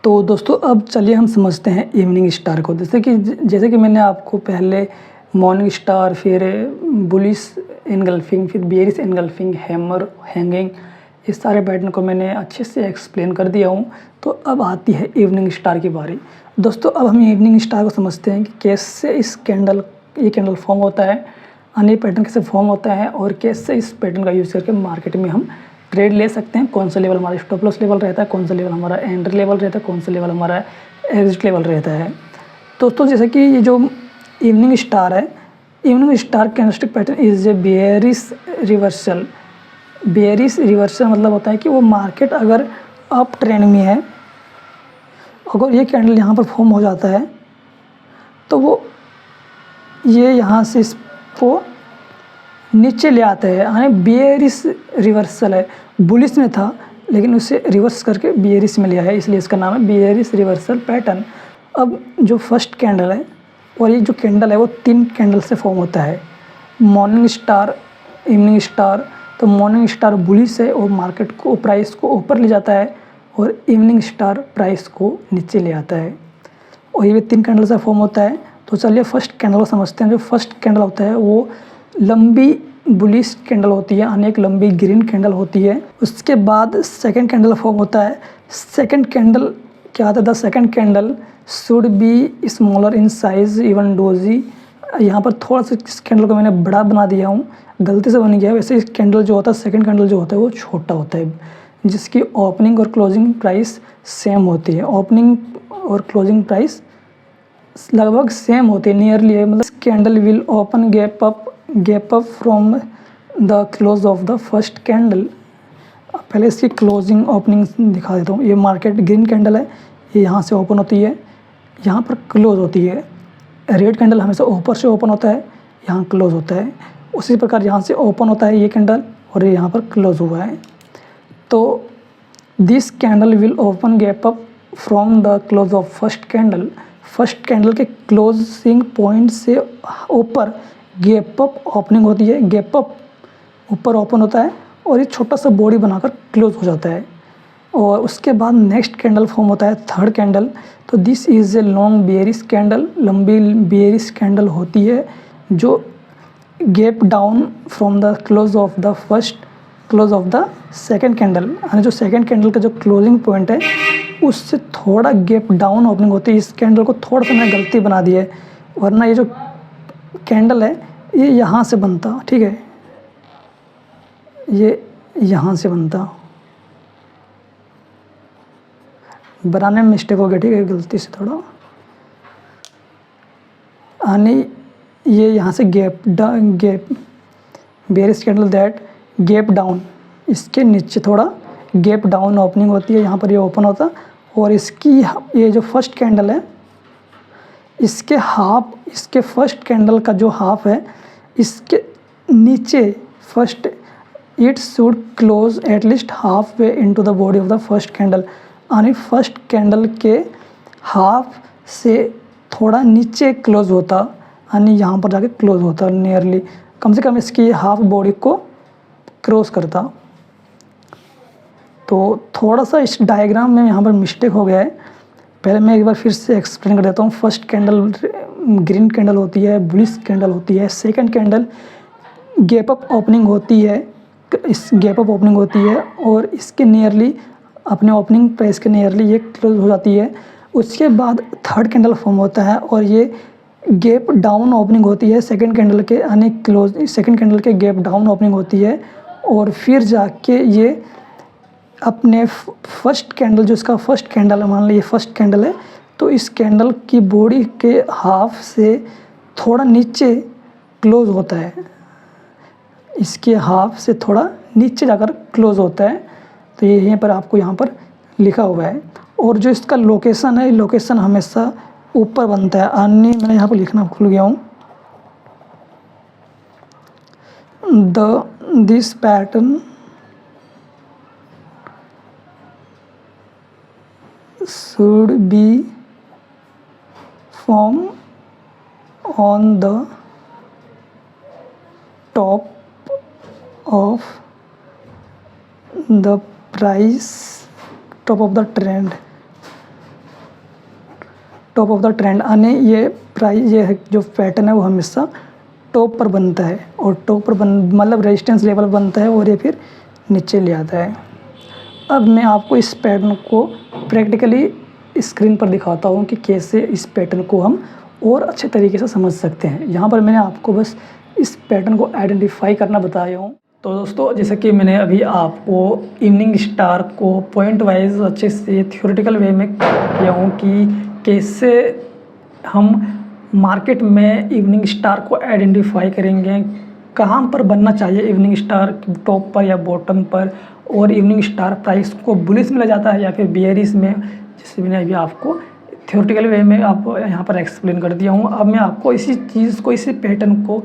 तो दोस्तों अब चलिए हम समझते हैं इवनिंग स्टार को। जैसे कि मैंने आपको पहले मॉर्निंग स्टार, फिर बुलिश एनगल्फिंग, फिर बेयरिश एनगल्फिंग, हैमर, हैंगिंग, इस सारे पैटर्न को मैंने अच्छे से एक्सप्लेन कर दिया हूँ। तो अब आती है इवनिंग स्टार की बारी। दोस्तों अब हम इवनिंग स्टार को समझते हैं कि कैसे ये कैंडल फॉर्म होता है, अन्य पैटर्न कैसे फॉर्म होता है और कैसे इस पैटर्न का यूज़ करके मार्केट में हम ट्रेड ले सकते हैं। कौन सा लेवल हमारा स्टॉप लॉस लेवल रहता है, कौन सा लेवल हमारा एंट्री लेवल रहता है, कौन सा लेवल हमारा एग्जिट लेवल रहता है। दोस्तों जैसे कि ये जो इवनिंग स्टार है, evening star candlestick pattern is a bearish reversal. Bearish reversal मतलब होता है कि वो मार्केट अगर अप ट्रेंड में है, अगर ये कैंडल यहाँ पर फॉर्म हो जाता है तो वो ये यहाँ से इसको नीचे ले आते हैं, यानी बेयरिश रिवर्सल है। बुलिश में था लेकिन उसे रिवर्स करके बेयरिश में लिया है, इसलिए इसका नाम है बेयरिश रिवर्सल पैटर्न। अब जो फर्स्ट कैंडल है और ये जो कैंडल है वो 3 कैंडल से फॉर्म होता है, मॉर्निंग स्टार, इवनिंग स्टार। तो मॉर्निंग स्टार बुलिश है और मार्केट को प्राइस को ऊपर ले जाता है, और इवनिंग स्टार प्राइस को नीचे ले आता है, और ये भी 3 कैंडल से फॉर्म होता है। तो चलिए फर्स्ट कैंडल को समझते हैं। जो फर्स्ट कैंडल होता है वो लंबी बुलिश कैंडल होती है, यानी एक लंबी ग्रीन कैंडल होती है। उसके बाद सेकंड कैंडल फॉर्म होता है। सेकंड कैंडल क्या आता है, the second candle should be smaller in size even doji. यहाँ पर थोड़ा सा इस कैंडल को मैंने बड़ा बना दिया हूँ, गलती से बन गया। वैसे इस कैंडल जो होता है, सेकंड कैंडल जो होता है वो छोटा होता है, जिसकी ओपनिंग और क्लोजिंग प्राइस सेम होती है। ओपनिंग और क्लोजिंग प्राइस लगभग सेम होती है, नियरली है। मतलब candle will open gap up from the close of the first candle. पहले इसकी क्लोजिंग ओपनिंग दिखा देता हूँ। ये मार्केट ग्रीन कैंडल है, ये यहाँ से ओपन होती है, यहाँ पर क्लोज होती है। रेड कैंडल हमेशा ऊपर से ओपन होता है, यहाँ क्लोज होता है। उसी प्रकार यहाँ से ओपन होता है ये कैंडल और ये यहाँ पर क्लोज हुआ है। तो this candle will open gap up from the close of first candle. First candle के क्लोजिंग पॉइंट से ऊपर गैप अप ओपनिंग होती है, गैप अप ऊपर ओपन होता है और ये छोटा सा बॉडी बनाकर क्लोज हो जाता है। और उसके बाद नेक्स्ट कैंडल फॉर्म होता है, थर्ड कैंडल। तो this is a long bearish candle. लंबी बेयरिश कैंडल होती है जो gap down from the close of the second candle, यानी जो सेकंड कैंडल का जो क्लोजिंग पॉइंट है उससे थोड़ा गैप डाउन ओपनिंग होती है। इस कैंडल को थोड़ा सा मैंने गलती बना दी है, वरना ये जो कैंडल है ये यहाँ से बनता, ठीक है, ये यहाँ से बनता। बनाने में मिस्टेक हो गया, ठीक है, गलती से थोड़ा, यानी ये यहाँ से gap bearish candle that gap down, इसके नीचे थोड़ा गैप डाउन ओपनिंग होती है, यहाँ पर ये ओपन होता। और इसकी ये जो फर्स्ट कैंडल है इसके हाफ, इसके फर्स्ट कैंडल का जो हाफ है इसके नीचे first it should close at least half way into the body of the first candle, यानी फर्स्ट कैंडल के हाफ से थोड़ा नीचे क्लोज होता, यानी यहाँ पर जाके क्लोज होता, नियरली कम से कम इसकी हाफ बॉडी को क्रॉस करता। तो थोड़ा सा इस डायग्राम में यहाँ पर मिस्टेक हो गया है, पहले मैं एक बार फिर से एक्सप्लेन कर देता हूँ। फर्स्ट कैंडल ग्रीन कैंडल होती है, बुलिश कैंडल होती है। Second candle gap up opening होती है, इस गैप अप ओपनिंग होती है और इसके नियरली, अपने ओपनिंग प्राइस के नियरली ये क्लोज हो जाती है। उसके बाद थर्ड कैंडल फॉर्म होता है और ये गैप डाउन ओपनिंग होती है सेकंड कैंडल के, यानी क्लोज सेकंड कैंडल के गैप डाउन ओपनिंग होती है। और फिर जाके ये अपने फर्स्ट कैंडल, जो इसका फर्स्ट कैंडल है, मान लीजिए फर्स्ट कैंडल है, तो इस कैंडल की बॉडी के हाफ से थोड़ा नीचे क्लोज होता है, इसके हाफ से थोड़ा नीचे जाकर क्लोज होता है। तो ये यहीं पर आपको यहाँ पर लिखा हुआ है। और जो इसका लोकेशन है, लोकेशन हमेशा ऊपर बनता है, अन्य मैंने यहाँ पर लिखना भूल गया हूँ। This pattern should be formed on the top of the trend, top of the trend आने ये प्राइस ये है जो पैटर्न है वो हमेशा टॉप पर बनता है और टॉप पर मतलब रेजिस्टेंस लेवल बनता है और ये फिर नीचे ले आता है। अब मैं आपको इस पैटर्न को प्रैक्टिकली स्क्रीन पर दिखाता हूँ कि कैसे इस पैटर्न को हम और अच्छे तरीके से समझ सकते हैं। यहाँ पर मैंने आपको बस इस पैटर्न को आइडेंटिफाई करना बताया हूँ। तो दोस्तों जैसे कि मैंने अभी आपको इवनिंग स्टार को पॉइंट वाइज अच्छे से थ्योरेटिकल वे में किया हूँ कि कैसे हम मार्केट में इवनिंग स्टार को आइडेंटिफाई करेंगे, कहाँ पर बनना चाहिए इवनिंग स्टार, टॉप पर या बॉटम पर, और इवनिंग स्टार प्राइस को बुलिश में ले जाता है या फिर बेयरिश में, जिससे मैंने अभी आपको थ्योरेटिकल वे में आपको यहाँ पर एक्सप्लेन कर दिया हूँ। अब मैं आपको इसी चीज़ को, इसी पैटर्न को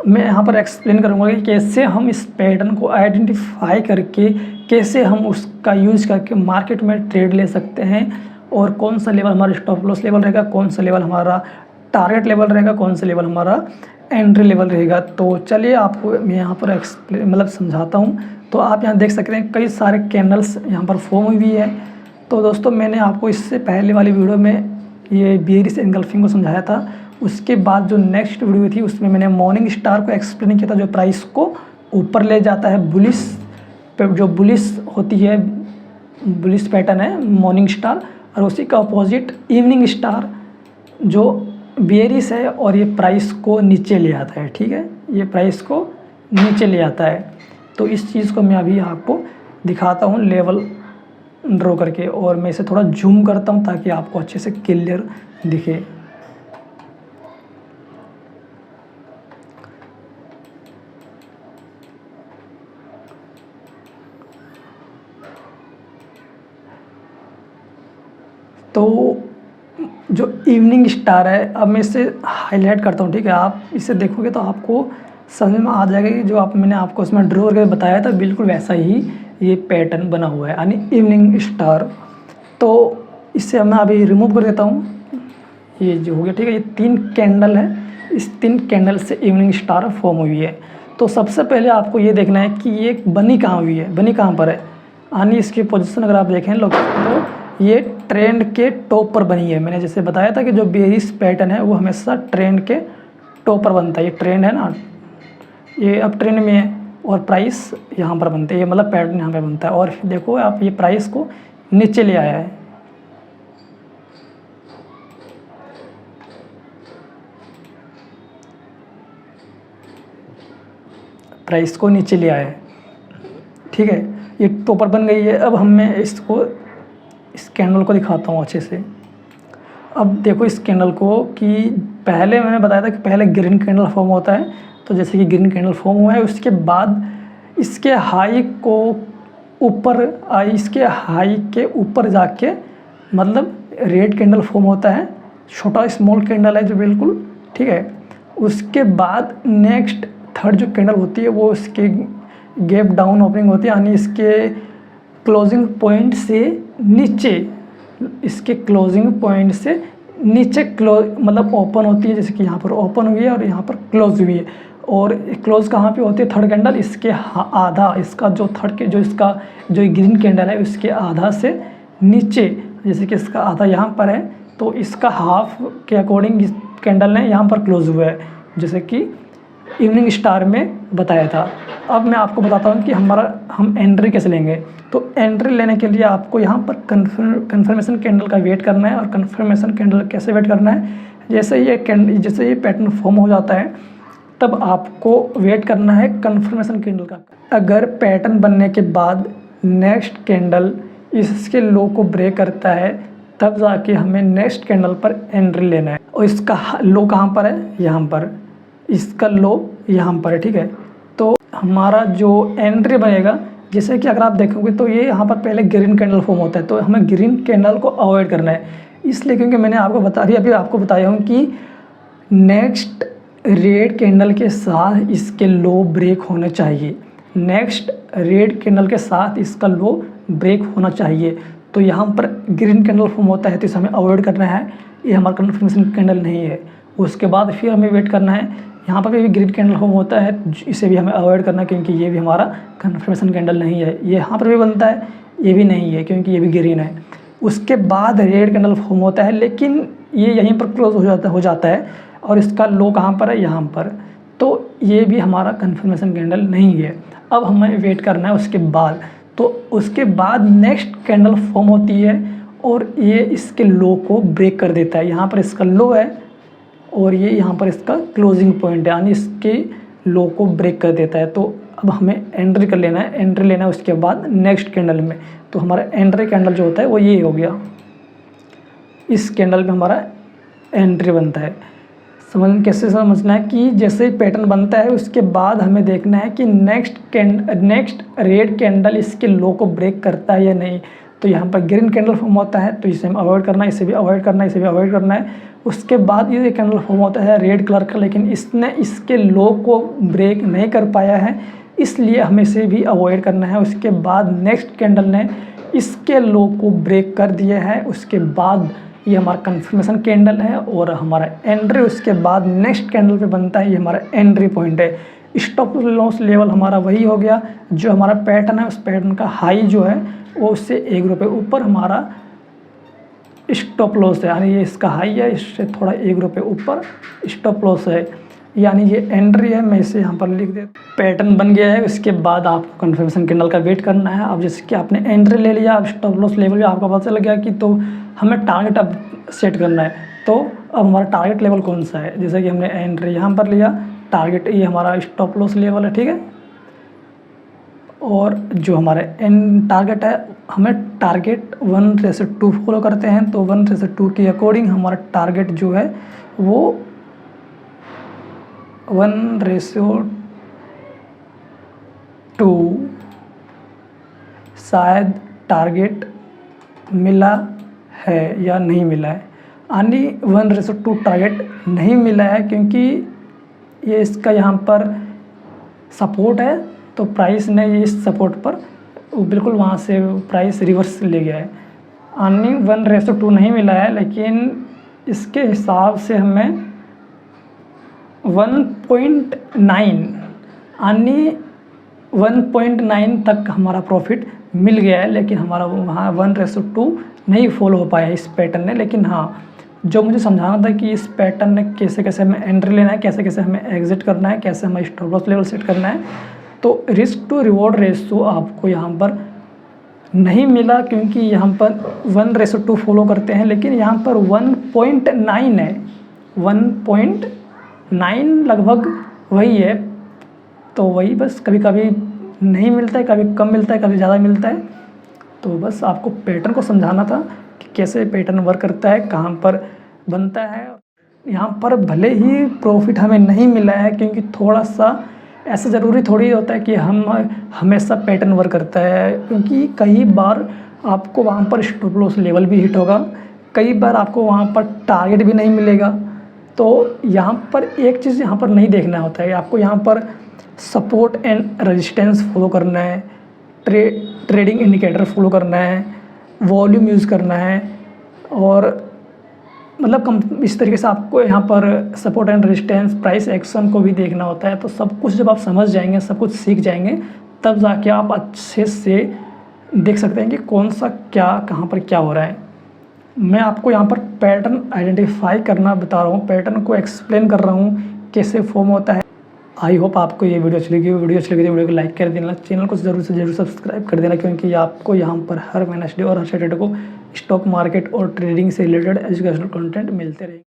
मैं यहाँ पर एक्सप्लेन करूँगा कि कैसे हम इस पैटर्न को आइडेंटिफाई करके कैसे हम उसका यूज़ करके मार्केट में ट्रेड ले सकते हैं, और कौन सा लेवल हमारा स्टॉप लॉस लेवल रहेगा, कौन सा लेवल हमारा टारगेट लेवल रहेगा, कौन सा लेवल हमारा एंट्री लेवल रहेगा। तो चलिए आपको मैं यहाँ पर एक्सप्लेन मतलब समझाता हूँ। तो आप यहाँ देख सकते हैं कई सारे कैंडल्स यहाँ पर फॉर्म हुई है। तो दोस्तों मैंने आपको इससे पहले वाली वीडियो में ये बेयरिश एंगल्फिंग को समझाया था। उसके बाद जो नेक्स्ट वीडियो थी उसमें मैंने मॉर्निंग स्टार को एक्सप्लेन किया था, जो प्राइस को ऊपर ले जाता है बुलिश पे, जो बुलिश होती है, बुलिश पैटर्न है मॉर्निंग स्टार, और उसी का अपोजिट इवनिंग स्टार जो बेयरिश है और ये प्राइस को नीचे ले आता है। ठीक है, ये प्राइस को नीचे ले आता है। तो इस चीज़ को मैं अभी आपको दिखाता हूँ लेवल ड्रॉ करके, और मैं इसे थोड़ा जूम करता हूँ ताकि आपको अच्छे से क्लियर दिखे। तो जो इवनिंग स्टार है, अब मैं इसे हाईलाइट करता हूँ। ठीक है, आप इसे देखोगे तो आपको समझ में आ जाएगा कि जो मैंने आपको इसमें ड्रॉ करके बताया था बिल्कुल वैसा ही ये पैटर्न बना हुआ है, यानी इवनिंग स्टार। तो इससे मैं अभी रिमूव कर देता हूँ, ये जो हो गया। ठीक है, ये 3 कैंडल है, इस 3 कैंडल से इवनिंग स्टार फॉर्म हुई है। तो सबसे पहले आपको ये देखना है कि ये बनी कहाँ हुई है, बनी कहाँ पर है, यानी इसकी पोजीशन अगर आप देखें लोग तो ये ट्रेंड के टॉप पर बनी है। मैंने जैसे बताया था कि जो बेयरिश पैटर्न है वो हमेशा ट्रेंड के टॉप पर बनता है। ये ट्रेंड है ना, ये अब ट्रेंड में है और प्राइस यहाँ पर बनते हैं, ये मतलब पैटर्न यहाँ पे बनता है। और देखो आप ये प्राइस को नीचे ले आया है, प्राइस को नीचे ले आया है। ठीक है, ये टॉप पर बन गई है। अब मैं इसको, इस कैंडल को दिखाता हूँ अच्छे से। अब देखो इस कैंडल को, कि पहले मैंने बताया था कि पहले ग्रीन कैंडल फॉर्म होता है। तो जैसे कि ग्रीन कैंडल फॉर्म हुआ है, उसके बाद इसके हाई को ऊपर, इसके हाई के ऊपर जाके मतलब रेड कैंडल फॉर्म होता है, छोटा स्मॉल कैंडल है जो बिल्कुल। ठीक है, उसके बाद नेक्स्ट थर्ड जो कैंडल होती है वो इसके गैप डाउन ओपनिंग होती है, यानी इसके क्लोजिंग पॉइंट से नीचे, इसके क्लोजिंग पॉइंट से नीचे मतलब ओपन होती है। जैसे कि यहाँ पर ओपन हुई है और यहाँ पर क्लोज हुई है। और क्लोज कहाँ पे होती है, थर्ड कैंडल इसके आधा, इसका जो थर्ड के जो इसका जो ग्रीन कैंडल है उसके आधा से नीचे, जैसे कि इसका आधा यहाँ पर है तो इसका हाफ के अकॉर्डिंग इस कैंडल ने यहाँ पर क्लोज हुआ है, जैसे कि इवनिंग स्टार में बताया था। अब मैं आपको बताता हूँ कि हम एंट्री कैसे लेंगे। तो एंट्री लेने के लिए आपको यहाँ पर कन्फर्मेशन कैंडल का वेट करना है। और कन्फर्मेशन कैंडल कैसे वेट करना है, जैसे ये पैटर्न फॉर्म हो जाता है तब आपको वेट करना है कन्फर्मेशन कैंडल का। अगर पैटर्न बनने के बाद नेक्स्ट कैंडल इसके लो को ब्रेक करता है तब जाके हमें नेक्स्ट कैंडल पर एंट्री लेना है। और इसका लो कहाँ पर है, यहाँ पर, इसका लो यहाँ पर है। ठीक है, तो हमारा जो एंट्री बनेगा, जैसे कि अगर आप देखोगे तो ये यहाँ पर पहले ग्रीन कैंडल फॉर्म होता है, तो हमें ग्रीन कैंडल को अवॉइड करना है। इसलिए क्योंकि मैंने आपको अभी आपको बताया हूँ कि नेक्स्ट रेड कैंडल के साथ इसके लो ब्रेक होने चाहिए, नेक्स्ट रेड कैंडल के साथ इसका लो ब्रेक होना चाहिए। तो यहाँ पर ग्रीन कैंडल फॉर्म होता है तो इसे हमें अवॉइड करना है, ये हमारा कन्फर्मेशन कैंडल नहीं है। उसके बाद फिर हमें वेट करना है, यहाँ पर भी ग्रीन कैंडल फॉर्म होता है, इसे भी हमें अवॉइड करना है क्योंकि ये भी हमारा कन्फर्मेशन कैंडल नहीं है। ये यहाँ पर भी बनता है, ये भी नहीं है क्योंकि ये भी ग्रीन है। उसके बाद रेड कैंडल फॉर्म होता है, लेकिन ये यहीं पर क्लोज हो जाता है और इसका लो कहाँ पर है, यहाँ पर। तो ये भी हमारा कन्फर्मेशन कैंडल नहीं है। अब हमें वेट करना है उसके बाद। तो उसके बाद नेक्स्ट कैंडल फॉर्म होती है और ये इसके लो को ब्रेक कर देता है। यहाँ पर इसका लो है और ये यहाँ पर इसका क्लोजिंग पॉइंट है, यानी इसके लो को ब्रेक कर देता है। तो अब हमें एंट्री कर लेना है, एंट्री लेना है उसके बाद नेक्स्ट कैंडल में। तो हमारा एंट्री कैंडल जो होता है वो ये हो गया, इस कैंडल में हमारा एंट्री बनता है। कैसे समझना है कि जैसे पैटर्न बनता है उसके बाद हमें देखना है कि नेक्स्ट रेड कैंडल इसके लो को ब्रेक करता है या नहीं। तो यहाँ पर ग्रीन कैंडल फॉर्म होता है, तो इसे हम अवॉइड करना है, इसे भी अवॉइड करना है, इसे भी अवॉइड करना है। उसके बाद ये कैंडल फॉर्म होता है रेड कलर का, लेकिन इसने इसके लो को ब्रेक नहीं कर पाया है, इसलिए हमें इसे भी अवॉइड करना है। उसके बाद नेक्स्ट कैंडल ने इसके लो को ब्रेक कर दिया है, उसके बाद ये हमारा कन्फर्मेशन कैंडल है और हमारा एंट्री उसके बाद नेक्स्ट कैंडल पे बनता है, ये हमारा एंट्री पॉइंट है। स्टॉप लॉस लेवल हमारा वही हो गया जो हमारा पैटर्न है, उस पैटर्न का हाई जो है वो उससे 1 रुपये ऊपर हमारा स्टॉप लॉस है, यानी ये इसका हाई है, इससे थोड़ा 1 रुपये ऊपर स्टॉप लॉस है, यानी ये एंट्री है। मैं इसे यहाँ पर लिख देता हूँ। पैटर्न बन गया है, उसके बाद आपको कन्फर्मेशन कैंडल का वेट करना है। अब जैसे कि आपने एंट्री ले लिया, अब स्टॉप लॉस लेवल भी आपको पता चल गया कि तो हमें टारगेट अब सेट करना है। तो अब हमारा टारगेट लेवल कौन सा है, जैसे कि हमने एंट्री यहाँ पर लिया, टारगेट ये हमारा स्टॉप लॉस लेवल है, ठीक है। और जो हमारे एंड टारगेट है, हमें टारगेट 1:2 फॉलो करते हैं, तो 1:2 के अकॉर्डिंग हमारा टारगेट जो है वो 1:2 शायद टारगेट मिला है या नहीं मिला है, यानी 1:2 टारगेट नहीं मिला है, क्योंकि ये इसका यहाँ पर सपोर्ट है, तो प्राइस ने ये इस सपोर्ट पर बिल्कुल वहाँ से प्राइस रिवर्स ले गया है, यानी 1:2 नहीं मिला है। लेकिन इसके हिसाब से हमें 1.9 यानी 1.9 तक हमारा प्रॉफिट मिल गया है, लेकिन हमारा वहाँ 1:2 नहीं फॉलो हो पाया इस पैटर्न ने। लेकिन हाँ, जो मुझे समझाना था कि इस पैटर्न ने कैसे कैसे हमें एंट्री लेना है, कैसे कैसे हमें एग्जिट करना है, कैसे हमें स्टॉप लॉस लेवल सेट करना है, तो रिस्क टू रिवॉर्ड रेशो आपको यहाँ पर नहीं मिला, क्योंकि यहाँ पर 1:2 फॉलो करते हैं, लेकिन यहाँ पर 1.9 है, 1.9 लगभग वही है। तो वही बस कभी कभी नहीं मिलता है, कभी कम मिलता है, कभी ज़्यादा मिलता है। तो बस आपको पैटर्न को समझाना था कि कैसे पैटर्न वर्क करता है, कहाँ पर बनता है। यहाँ पर भले ही प्रॉफिट हमें नहीं मिला है, क्योंकि थोड़ा सा ऐसा ज़रूरी थोड़ी होता है कि हम हमेशा पैटर्न वर्क करता है, क्योंकि कई बार आपको वहाँ पर स्टॉप लॉस लेवल भी हिट होगा, कई बार आपको वहाँ पर टारगेट भी नहीं मिलेगा। तो यहाँ पर एक चीज़ यहाँ पर नहीं देखना होता है, आपको यहाँ पर सपोर्ट एंड रेजिस्टेंस फॉलो करना है, ट्रेडिंग इंडिकेटर फॉलो करना है, वॉल्यूम यूज़ करना है, और मतलब इस तरीके से आपको यहाँ पर support and resistance, price action को भी देखना होता है। तो सब कुछ जब आप समझ जाएंगे, सब कुछ सीख जाएंगे, तब जाके आप अच्छे से देख सकते हैं कि कौन सा क्या कहाँ पर क्या हो रहा है। मैं आपको यहाँ पर पैटर्न आइडेंटिफाई करना बता रहा हूँ, पैटर्न को एक्सप्लेन कर रहा हूँ कैसे फॉर्म होता है। आई होप आपको ये वीडियो अच्छी लगी हो। वीडियो अच्छी लगी तो वीडियो को लाइक कर देना, चैनल को ज़रूर से ज़रूर सब्सक्राइब कर देना, क्योंकि आपको यहाँ पर हर वेडनेसडे और हर सैटरडे को स्टॉक मार्केट और ट्रेडिंग से रिलेटेड एजुकेशनल कंटेंट मिलते रहेंगे।